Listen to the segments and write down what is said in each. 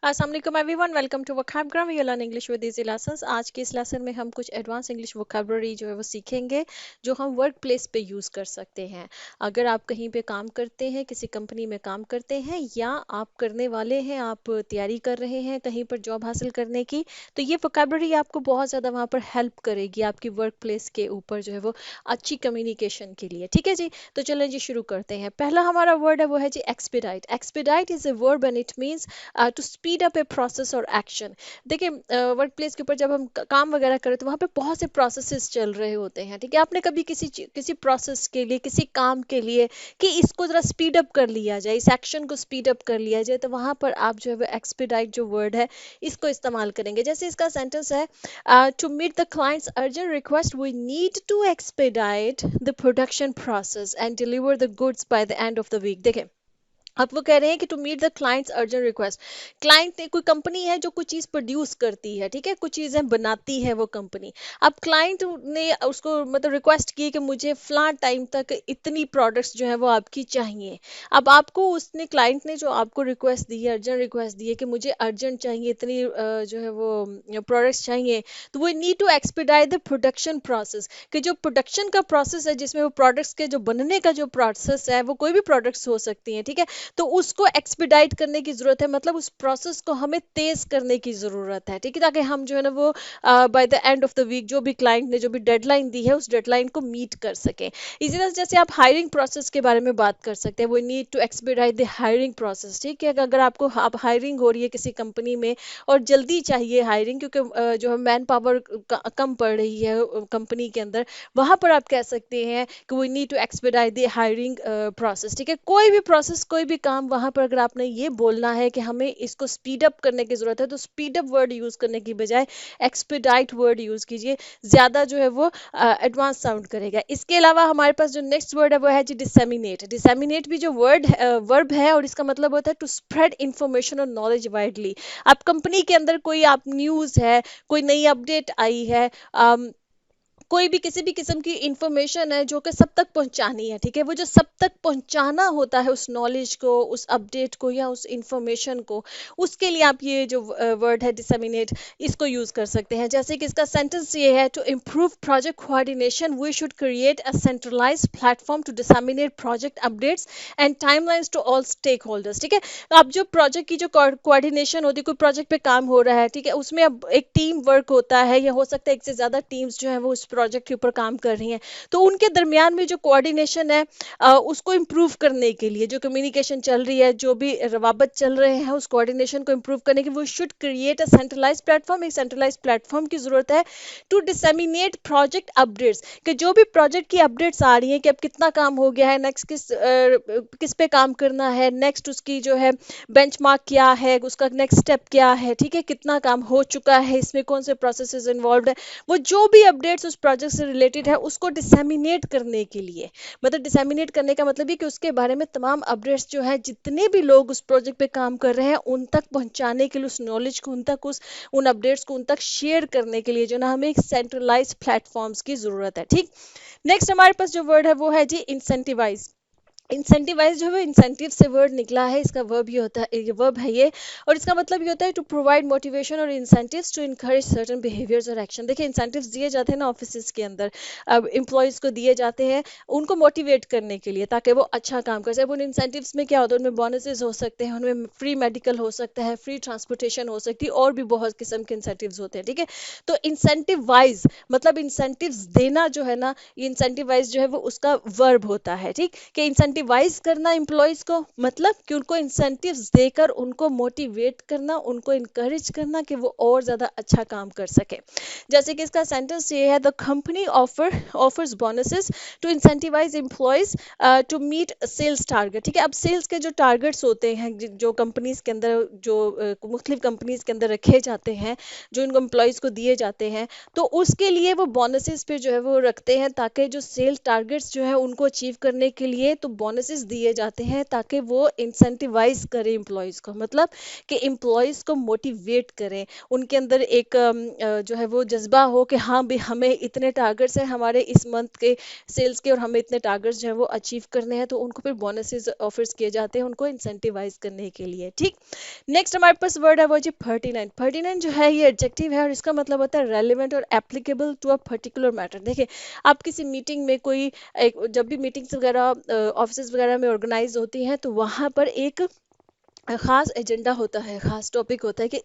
अस्सलाम वालेकुम everyone, welcome to vocabulary we learn English with easy lessons. आज के इस लेसन में हम कुछ एडवांस इंग्लिश वोकैबुलरी जो है वो सीखेंगे जो हम वर्क प्लेस पे यूज़ कर सकते हैं। अगर आप कहीं पे काम करते हैं, किसी कंपनी में काम करते हैं या आप करने वाले हैं, आप तैयारी कर रहे हैं कहीं पर जॉब हासिल करने की, तो ये वोकैबुलरी आपको बहुत ज़्यादा वहाँ पर हेल्प करेगी आपकी वर्क प्लेस के ऊपर जो है वो अच्छी कम्युनिकेशन के लिए। ठीक है जी, तो चलें जी शुरू करते हैं। पहला हमारा वर्ड है वो है जी expedite. Expedite is a verb and it means to speed up a process और एक्शन। देखिए वर्क प्लेस के ऊपर जब हम काम वगैरह करें तो वहाँ पे बहुत से प्रोसेसेस चल रहे होते हैं। ठीक है, आपने कभी किसी प्रोसेस के लिए, किसी काम के लिए कि इसको ज़रा स्पीड अप कर लिया जाए, इस एक्शन को स्पीड अप कर लिया जाए, तो वहाँ पर आप जो है वो एक्सपीडाइट जो वर्ड है इसको इस्तेमाल करेंगे। जैसे इसका सेंटेंस है, to meet the clients urgent request we need to expedite the production process and deliver the goods by the end of the week. देखें, अब वो कह रहे हैं कि to meet the clients urgent request. Client ने, कोई कंपनी है जो कुछ चीज़ प्रोड्यूस करती है, ठीक है, कुछ चीज़ें बनाती है वो कंपनी। अब क्लाइंट ने उसको मतलब रिक्वेस्ट की कि मुझे फ्लां टाइम तक इतनी प्रोडक्ट्स जो है वो आपकी चाहिए। अब आपको उसने, क्लाइंट ने जो आपको रिक्वेस्ट दी है, अर्जेंट रिक्वेस्ट दी है कि मुझे अर्जेंट चाहिए इतनी जो है वो प्रोडक्ट्स चाहिए, तो वो need to expedite the production process, कि जो प्रोडक्शन का प्रोसेस है जिसमें वो प्रोडक्ट्स के जो बनने का जो प्रोसेस है, वो कोई भी प्रोडक्ट्स हो सकती हैं, ठीक है, तो उसको एक्सपीडाइट करने की ज़रूरत है। मतलब उस प्रोसेस को हमें तेज़ करने की ज़रूरत है, ठीक है, ताकि हम जो है ना वो by the end of the week जो भी क्लाइंट ने जो भी डेडलाइन दी है उस डेडलाइन को मीट कर सकें। इसी तरह से जैसे आप हायरिंग प्रोसेस के बारे में बात कर सकते हैं, वो need to expedite the hiring process. ठीक है, अगर आपको आप हायरिंग हो रही है किसी कंपनी में और जल्दी चाहिए हायरिंग, क्योंकि जो है मैन पावर कम पड़ रही है कंपनी के अंदर, वहाँ पर आप कह सकते हैं कि we need to expedite the hiring process. ठीक है, कोई भी प्रोसेस, कोई भी काम, वहाँ पर अगर आपने ये बोलना है कि हमें इसको स्पीड अप करने की ज़रूरत है, तो स्पीड अप वर्ड यूज़ करने की बजाय एक्सपीडाइट वर्ड यूज़ कीजिए, ज़्यादा जो है वो एडवांस साउंड करेगा। इसके अलावा हमारे पास जो नेक्स्ट वर्ड है वो है जी डिसेमिनेट। डिसेमिनेट भी जो वर्ब है और इसका मतलब होता है टू स्प्रेड इंफॉर्मेशन और नॉलेज वाइडली। आप कंपनी के अंदर कोई आप न्यूज़ है, कोई नई अपडेट आई है, कोई भी किसी भी किस्म की इंफॉर्मेशन है जो कि सब तक पहुंचानी है, ठीक है, वो जो सब तक पहुंचाना होता है उस नॉलेज को, उस अपडेट को या उस इंफॉर्मेशन को, उसके लिए आप ये जो वर्ड है डिसेमिनेट, इसको यूज कर सकते हैं। जैसे कि इसका सेंटेंस ये है, to improve project coordination we should create a centralised platform to disseminate project updates and timelines to all stakeholders. ठीक है, अब जो प्रोजेक्ट की जो कोऑर्डिनेशन होती है, कोई प्रोजेक्ट पे काम हो रहा है, ठीक है, उसमें अब एक टीम वर्क होता है या हो सकता है एक से ज़्यादा टीम्स जो है वो उस प्रोजेक्ट के ऊपर काम कर रही हैं, तो उनके दरमियान में जो कोऑर्डिनेशन है उसको इम्प्रूव करने के लिए, जो कम्युनिकेशन चल रही है, जो भी रवाबत चल रहे हैं, उस कोऑर्डिनेशन को इम्प्रूव करने के लिए वो should create a centralise platform, एक सेंट्रलाइज प्लेटफॉर्म की ज़रूरत है। टू डिसेमिनेट प्रोजेक्ट अपडेट्स, कि जो भी प्रोजेक्ट की अपडेट्स आ रही हैं कि अब कितना काम हो गया है, नेक्स्ट किस पे काम करना है, नेक्स्ट उसकी जो है बेंचमार्क क्या है, उसका नेक्स्ट स्टेप क्या है, ठीक है, कितना काम हो चुका है, इसमें कौन से प्रोसेसेस इन्वॉल्व है, वो जो भी अपडेट्स उस प्रोजेक्ट से रिलेटेड है उसको डिसेमिनेट करने के लिए, मतलब डिसेमिनेट करने का मतलब ये कि उसके बारे में तमाम अपडेट्स जो है जितने भी लोग उस प्रोजेक्ट पे काम कर रहे हैं उन तक पहुंचाने के लिए, उस नॉलेज को उन तक, उन अपडेट्स को उन तक शेयर करने के लिए जो ना हमें एक सेंट्रलाइज प्लेटफॉर्म्स की ज़रूरत है। ठीक, नेक्स्ट हमारे पास जो वर्ड है वो है जी इंसेंटिवाइज। इंसेंटिवाइज जो है इंसेंटिव से वर्ड निकला है, इसका वर्ब ये होता है, ये वर्ब है ये, और इसका मतलब ये होता है टू प्रोवाइड मोटिवेशन और incentives to encourage certain behaviours और एक्शन। देखिए इंसेंटिव्स दिए जाते हैं ना ऑफिस के अंदर, अब एम्प्लॉयज़ को दिए जाते हैं उनको मोटिवेट करने के लिए ताकि वो अच्छा काम कर सके। उन इंसेंटिव्स में क्या होता है, उनमें बोनसेस हो सकते हैं, उनमें फ्री मेडिकल हो सकता है, फ्री ट्रांसपोर्टेशन हो सकती है, और भी बहुत किस्म के इंसेंटिव्स होते हैं। ठीक है, तो इंसेंटिव वाइज मतलब इंसेंटिव्स देना जो है ना, इंसेंटिवाइज जो है वो उसका वर्ब होता है। ठीक, कि इंसेंटिवाइज करना एम्प्लॉयज को, मतलब कि उनको इंसेंटिव्स देकर उनको मोटिवेट करना, उनको इनकरेज करना कि वो और ज़्यादा अच्छा काम कर सके। जैसे कि इसका सेंटेंस ये है, the company offers bonuses to incentivise employees to meet sales target. ठीक है, अब सेल्स के जो टारगेट्स होते हैं जो कंपनीज के अंदर, जो मुख्तलिफ कंपनीज के अंदर रखे जाते हैं, जो इनको एम्प्लॉयज़ को दिए जाते हैं, तो उसके लिए वो बोनसेस पे जो है वो रखते हैं ताकि जो सेल टारगेट्स जो है उनको अचीव करने के लिए, तो बोनसेस दिए जाते हैं ताकि वो इंसेंटिवाइज करें एम्प्लॉयज़ को, मतलब कि एम्प्लॉयज़ को मोटिवेट करें, उनके अंदर एक जो है वो जज्बा हो कि हाँ भी हमें इतने टारगेट्स हैं हमारे इस मंथ के सेल्स के, और हमें इतने टारगेट्स जो है वो अचीव करने हैं, तो उनको फिर बोनसेस ऑफर्स किए जाते हैं उनको इंसेंटिवाइज करने के लिए। ठीक, नेक्स्ट हमारे पास वर्ड है वो जी 39। 39 जो है ये एडजेक्टिव है और इसका मतलब होता है रेलिवेंट और applicable to a particular matter. देखिए, आप किसी मीटिंग में कोई जब भी मीटिंग्स वगैरह ऑफिस वगैरह में ऑर्गेनाइज होती हैं तो वहाँ पर एक खास एजेंडा होता है, खास टॉपिक होता है कि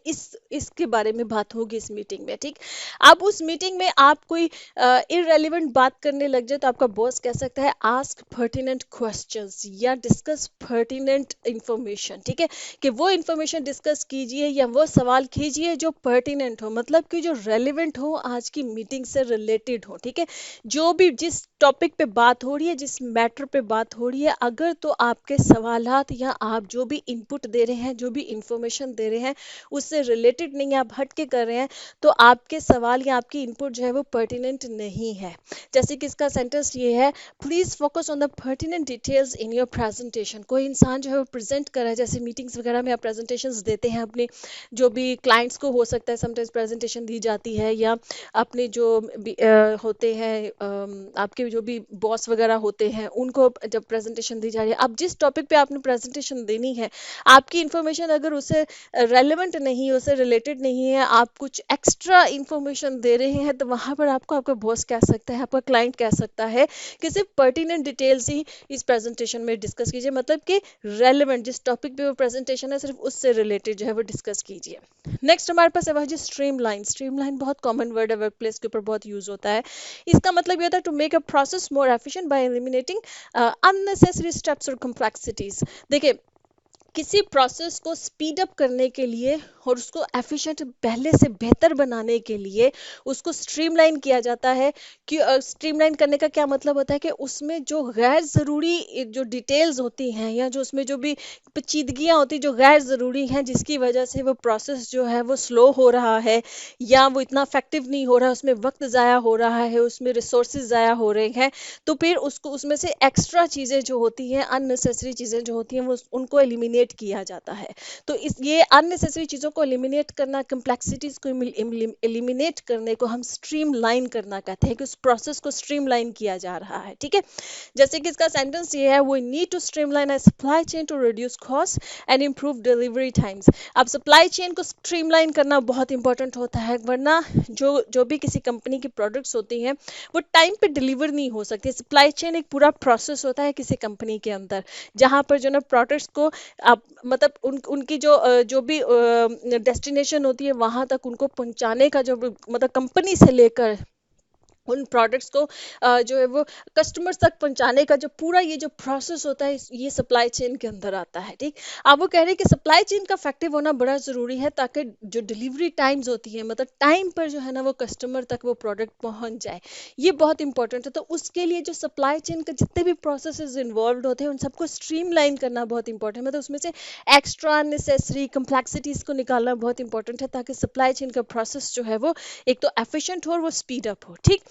इसके बारे में बात होगी इस मीटिंग में। ठीक, अब उस मीटिंग में आप कोई इररेलेवेंट बात करने लग जाए तो आपका बॉस कह सकता है आस्क पर्टिनेंट क्वेश्चंस या डिस्कस पर्टिनेंट इंफॉर्मेशन। ठीक है, कि वो इंफॉर्मेशन डिस्कस कीजिए या वो सवाल कीजिए जो पर्टिनेंट हो, मतलब कि जो रेलिवेंट हो, आज की मीटिंग से रिलेटेड हो। ठीक है, जो भी जिस टॉपिक पे बात हो रही है, जिस मैटर पे बात हो रही है, अगर तो आपके सवालात या आप जो भी इनपुट दे रहे हैं, जो भी इंफॉर्मेशन दे रहे हैं, उससे रिलेटेड नहीं है, आप हट के कर रहे हैं, तो आपके सवाल या आपकी इनपुट जो है वो पर्टिनेंट नहीं है। जैसे कि इसका सेंटेंस ये है, please focus on the pertinent details in your presentation. कोई इंसान जो है वो प्रेजेंट कर रहा है, जैसे मीटिंग्स वगैरह में आप प्रेजेंटेशंस देते हैं अपने जो भी क्लाइंट्स को, हो सकता है समटाइम्स प्रेजेंटेशन दी जाती है, या अपने जो होते हैं आपके जो भी बॉस वगैरह होते हैं उनको जब प्रेजेंटेशन दी जा रही है, अब जिस टॉपिक पे आपने प्रेजेंटेशन देनी है, आपकी इंफॉर्मेशन अगर उससे रेलेवेंट नहीं है, उससे रिलेटेड नहीं है, आप कुछ एक्स्ट्रा इंफॉर्मेशन दे रहे हैं, तो वहां पर आपको आपका बॉस कह सकता है, आपका क्लाइंट कह सकता है कि सिर्फ पर्टिनेंट डिटेल्स ही इस प्रेजेंटेशन में डिस्कस कीजिए, मतलब कि रेलेवेंट जिस टॉपिक पे वो प्रेजेंटेशन है सिर्फ उससे रिलेटेड जो है वो डिस्कस कीजिए। नेक्स्ट हमारे पास है वह जी स्ट्रीमलाइन। स्ट्रीमलाइन बहुत कॉमन वर्ड है, वर्क प्लेस के ऊपर बहुत यूज होता है। इसका मतलब ये होता है to make a process more efficient by eliminating unnecessary steps और कॉम्प्लेक्सिटीज। देखिए, किसी प्रोसेस को स्पीड अप करने के लिए और उसको एफिशिएंट पहले से बेहतर बनाने के लिए उसको स्ट्रीमलाइन किया जाता है। कि स्ट्रीमलाइन करने का क्या मतलब होता है कि उसमें जो गैर ज़रूरी जो डिटेल्स होती हैं या जो उसमें जो भी पेचीदगियां होती जो गैर ज़रूरी हैं, जिसकी वजह से वो प्रोसेस जो है वो स्लो हो रहा है या वो इतना इफेक्टिव नहीं हो रहा है, उसमें वक्त ज़ाया हो रहा है, उसमें रिसोर्सेज ज़ाया हो रहे हैं, तो फिर उसको उसमें से एक्स्ट्रा चीज़ें जो होती हैं, अननेसेसरी चीज़ें जो होती हैं, वो उनको एलिमिनेट किया जाता है। तो इस ये अननेसेसरी चीज़ों को एलिमिनेट करना, कम्प्लेक्सिटीज को एलिमिनेट करने को हम स्ट्रीमलाइन करना कहते हैं, कि उस प्रोसेस को स्ट्रीमलाइन किया जा रहा है। ठीक है, जैसे कि इसका सेंटेंस ये है, we need to streamline a supply chain to reduce cost and improve delivery times. अब सप्लाई चेन को स्ट्रीमलाइन करना बहुत इंपॉर्टेंट होता है, वरना जो भी किसी कंपनी की प्रोडक्ट्स होती हैं वो टाइम पे डिलीवर नहीं हो सकती। सप्लाई चेन एक पूरा प्रोसेस होता है किसी कंपनी के अंदर, जहाँ पर जो ना प्रोडक्ट्स को आप मतलब उनकी जो भी डेस्टिनेशन होती है वहां तक उनको पहुंचाने का जो मतलब कंपनी से लेकर उन प्रोडक्ट्स को जो है वो कस्टमर्स तक पहुंचाने का जो पूरा ये जो प्रोसेस होता है, ये सप्लाई चेन के अंदर आता है। ठीक, अब वो कह रहे हैं कि सप्लाई चेन का इफेक्टिव होना बड़ा ज़रूरी है ताकि जो डिलीवरी टाइम्स होती है, मतलब टाइम पर जो है ना वो कस्टमर तक वो प्रोडक्ट पहुंच जाए, ये बहुत इंपॉर्टेंट है। तो उसके लिए जो सप्लाई चेन का जितने भी प्रोसेस इन्वॉल्व होते हैं उन सबको स्ट्रीमलाइन करना बहुत इंपॉर्टेंट है, मतलब उसमें से एक्स्ट्रा नेसेसरी कम्प्लेक्सिटीज़ को निकालना बहुत इंपॉर्टेंट है, ताकि सप्लाई चेन का प्रोसेस जो है वो एक तो एफिशिएंट हो और वो स्पीड अप हो। ठीक,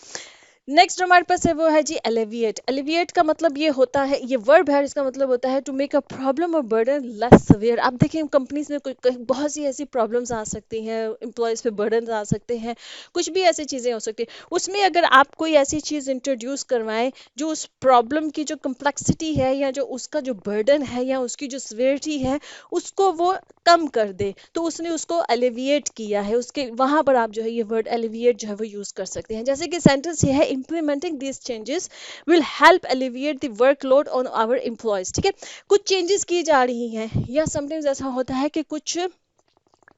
नेक्स्ट हमारे पास है वो है जी एलिविएट। एलिविएट का मतलब ये होता है, ये वर्ब है, इसका मतलब होता है टू मेक अ प्रॉब्लम और बर्डन लेस सवियर। आप देखिए कंपनीज में बहुत सी ऐसी प्रॉब्लम्स आ सकती हैं, एम्प्लॉयज़ पे बर्डन आ सकते हैं, कुछ भी ऐसी चीज़ें हो सकती हैं, उसमें अगर आप कोई ऐसी चीज़ इंट्रोड्यूस करवाएं जो उस प्रॉब्लम की जो कम्प्लेक्सिटी है या जो उसका जो बर्डन है या उसकी जो सवेरिटी है उसको वो कम कर दे, तो उसने उसको एलिविएट किया है, उसके वहां पर आप जो है ये वर्ड एलिविएट जो है वो यूज कर सकते हैं। जैसे कि सेंटेंस ये है, implementing these changes will help alleviate the workload on our employees। ठीक है, कुछ चेंजेस की जा रही हैं, या समटाइम्स ऐसा होता है कि कुछ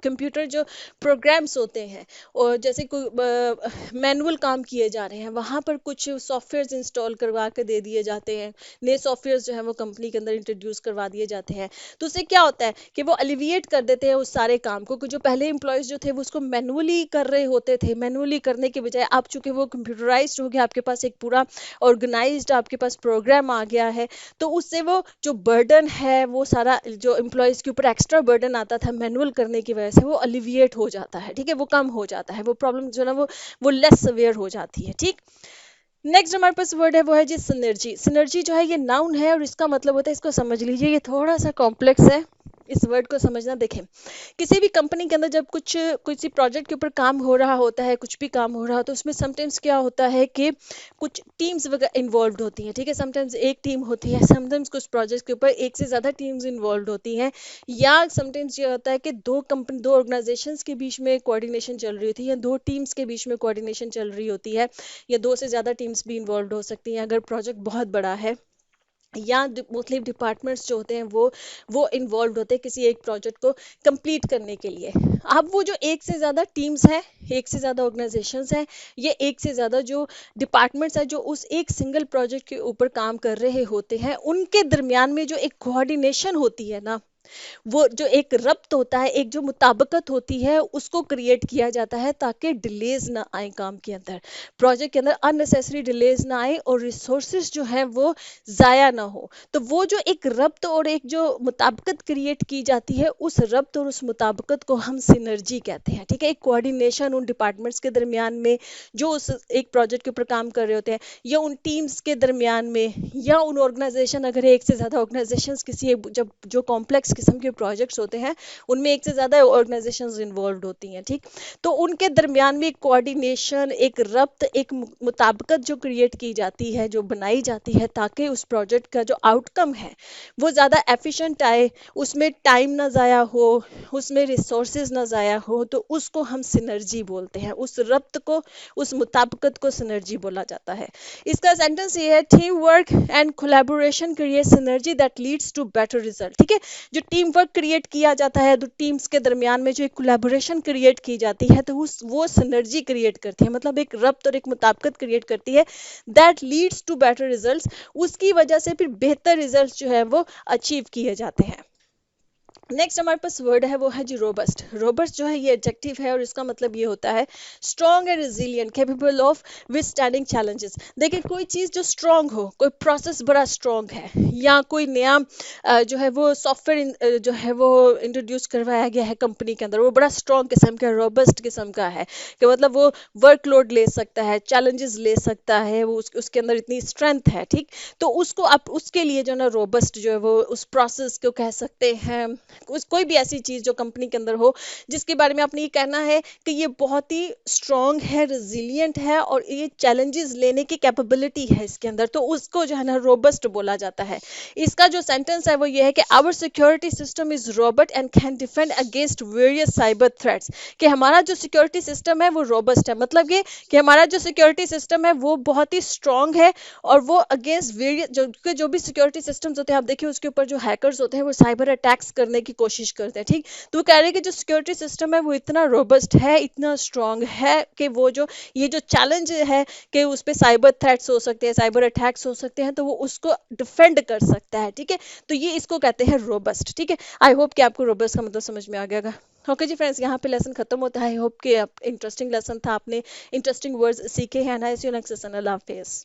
कंप्यूटर जो प्रोग्राम्स होते हैं और जैसे कोई मैनुअल काम किए जा रहे हैं, वहाँ पर कुछ सॉफ्टवेयर्स इंस्टॉल करवा के दे दिए जाते हैं, नए सॉफ्टवेयर्स जो है वो कंपनी के अंदर इंट्रोड्यूस करवा दिए जाते हैं, तो उससे क्या होता है कि वो अलिविएट कर देते हैं उस सारे काम को, जो पहले एम्प्लॉयज़ जो थे वो उसको मैनुअली कर रहे होते थे, मैनुअली करने के बजाय अब चूंकि वो कंप्यूटराइज्ड हो गया, आपके पास एक पूरा ऑर्गेनाइज्ड आपके पास प्रोग्राम आ गया है, तो उससे वो जो बर्डन है वो सारा जो एम्प्लॉयज़ के ऊपर एक्स्ट्रा बर्डन आता था मैनुअल करने की वजह से, वो अलिविएट हो जाता है। ठीक है, वो कम हो जाता है, वो प्रॉब्लम जो है ना वो लेस सवेयर हो जाती है। ठीक, नेक्स्ट हमारे पास वर्ड है वो है जी सिनर्जी। सिनर्जी जो है ये नाउन है और इसका मतलब होता है, इसको समझ लीजिए, ये थोड़ा सा कॉम्प्लेक्स है, इस वर्ड को समझना। देखें, किसी भी कंपनी के अंदर जब कुछ किसी प्रोजेक्ट के ऊपर काम हो रहा होता है, कुछ भी काम हो रहा हो, तो उसमें समटाइम्स क्या होता है कि कुछ टीम्स वगैरह इन्वॉल्व होती हैं, ठीक है। समटाइम्स एक टीम होती है, समटाइम्स कुछ प्रोजेक्ट के ऊपर एक से ज़्यादा टीम्स इन्वॉल्व होती हैं, या समटाइम्स ये होता है कि दो ऑर्गेनाइजेशंस के बीच में कोऑर्डिनेशन चल रही होती है, या दो टीम्स के बीच में कोऑर्डिनेशन चल रही होती है, या दो से ज़्यादा टीम्स भी इन्वॉल्व हो सकती हैं अगर प्रोजेक्ट बहुत बड़ा है, या मुख्तलिफ डिपार्टमेंट्स जो होते हैं वो इन्वॉल्व होते हैं किसी एक प्रोजेक्ट को कंप्लीट करने के लिए। अब वो जो एक से ज़्यादा टीम्स हैं, एक से ज़्यादा ऑर्गेनाइजेशंस हैं, ये एक से ज़्यादा जो डिपार्टमेंट्स हैं जो उस एक सिंगल प्रोजेक्ट के ऊपर काम कर रहे होते हैं, उनके दरमियान में जो एक कोऑर्डिनेशन होती है ना, वो जो एक रब्त होता है, एक जो मुताबिकत होती है, उसको क्रिएट किया जाता है ताकि डिलेज ना आए काम के अंदर, प्रोजेक्ट के अंदर अननेसेसरी डिलेज ना आए और रिसोर्सेज जो है वो ज़ाया ना हो। तो वो जो एक रब्त और एक जो मुताबिकत क्रिएट की जाती है, उस रब्त और उस मुताबिकत को हम सिनर्जी कहते हैं, ठीक है। एक कोऑर्डिनेशन उन डिपार्टमेंट्स के दरमियान में जो उस एक प्रोजेक्ट के ऊपर काम कर रहे होते हैं, या उन टीम्स के दरमियान में, या उन ऑर्गेनाइजेशन, अगर एक से ज़्यादा ऑर्गेनाइजेशंस किसी एक जब जो कॉम्प्लेक्स किस्म के प्रोजेक्ट्स होते हैं उनमें एक से ज़्यादा ऑर्गेनाइजेशंस इन्वॉल्व होती हैं, ठीक। तो उनके दरमियान में एक कोऑर्डिनेशन, एक रब्त, एक मुताबिकत जो क्रिएट की जाती है, जो बनाई जाती है, ताकि उस प्रोजेक्ट का जो आउटकम है वो ज़्यादा एफिशिएंट आए, उसमें टाइम ना ज़ाया हो, उसमें रिसोर्सेज ना ज़ाया हो, तो उसको हम सिनर्जी बोलते हैं। उस रब्त को, उस मुताबिकत को सिनर्जी बोला जाता है। इसका सेंटेंस ये है, teamwork and collaboration create synergy that leads to better result, ठीक है। जो टीम वर्क क्रिएट किया जाता है, दो टीम्स के दरमियान में जो एक कोलैबोरेशन क्रिएट की जाती है, तो उस वो सिनर्जी क्रिएट करती है, मतलब एक रब्त और एक मुताबिकत क्रिएट करती है, that leads to better results, उसकी वजह से फिर बेहतर रिजल्ट्स जो है वो अचीव किए जाते हैं। नेक्स्ट हमारे पास वर्ड है वो है जी रोबस्ट। रोबस्ट जो है ये एडजेक्टिव है और इसका मतलब ये होता है strong and resilient, capable of withstanding challenges. देखिए, कोई चीज़ जो स्ट्रॉन्ग हो, कोई प्रोसेस बड़ा स्ट्रॉन्ग है, या कोई नया जो है वो सॉफ्टवेयर जो है वो इंट्रोड्यूस करवाया गया है कंपनी के अंदर, वो बड़ा स्ट्रॉन्ग किस्म का, रोबस्ट किस्म का है, कि मतलब वो वर्कलोड ले सकता है, चैलेंजेस ले सकता है, वो उसके अंदर इतनी स्ट्रेंथ है, ठीक। तो उसको आप उसके लिए जो है ना रोबस्ट जो है वो उस प्रोसेस को कह सकते हैं। कोई भी ऐसी चीज़ जो कंपनी के अंदर हो, जिसके बारे में आपने ये कहना है कि ये बहुत ही स्ट्रॉन्ग है, रिजिलियंट है, और ये चैलेंजेस लेने की कैपेबिलिटी है इसके अंदर, तो उसको जो है ना रोबस्ट बोला जाता है। इसका जो सेंटेंस है वो ये है कि our security system is robust and can defend against various cyber threats, कि हमारा जो सिक्योरिटी सिस्टम है वो रोबस्ट है, मतलब ये कि हमारा जो सिक्योरिटी सिस्टम है वो बहुत ही स्ट्रॉन्ग है, और वो अगेंस्ट वेरियस जो भी सिक्योरिटी सिस्टम्स होते हैं, आप देखिए उसके ऊपर जो हैकर्स होते हैं वो साइबर अटैक्स करने की कोशिश करते हैं, ठीक। तो वो कह रहे हैं कि जो सिक्योरिटी सिस्टम है वो इतना रोबस्ट है, इतना स्ट्रॉन्ग है, कि वो जो ये जो चैलेंज है कि उस पर साइबर थ्रेट्स हो सकते हैं, साइबर अटैक्स हो सकते हैं, तो वो उसको डिफेंड कर सकता है, ठीक है। तो ये इसको कहते हैं रोबस्ट, ठीक है। आई होप कि आपको रोबस्ट का मतलब समझ में आ गया। ओके जी फ्रेंड्स, यहाँ पे लेसन खत्म होता है। आई होप कि इंटरेस्टिंग लेसन था, आपने इंटरेस्टिंग वर्ड्स सीखे हैं ना। इसी नेक्स्ट सेशन, अल्लाह हाफिज़।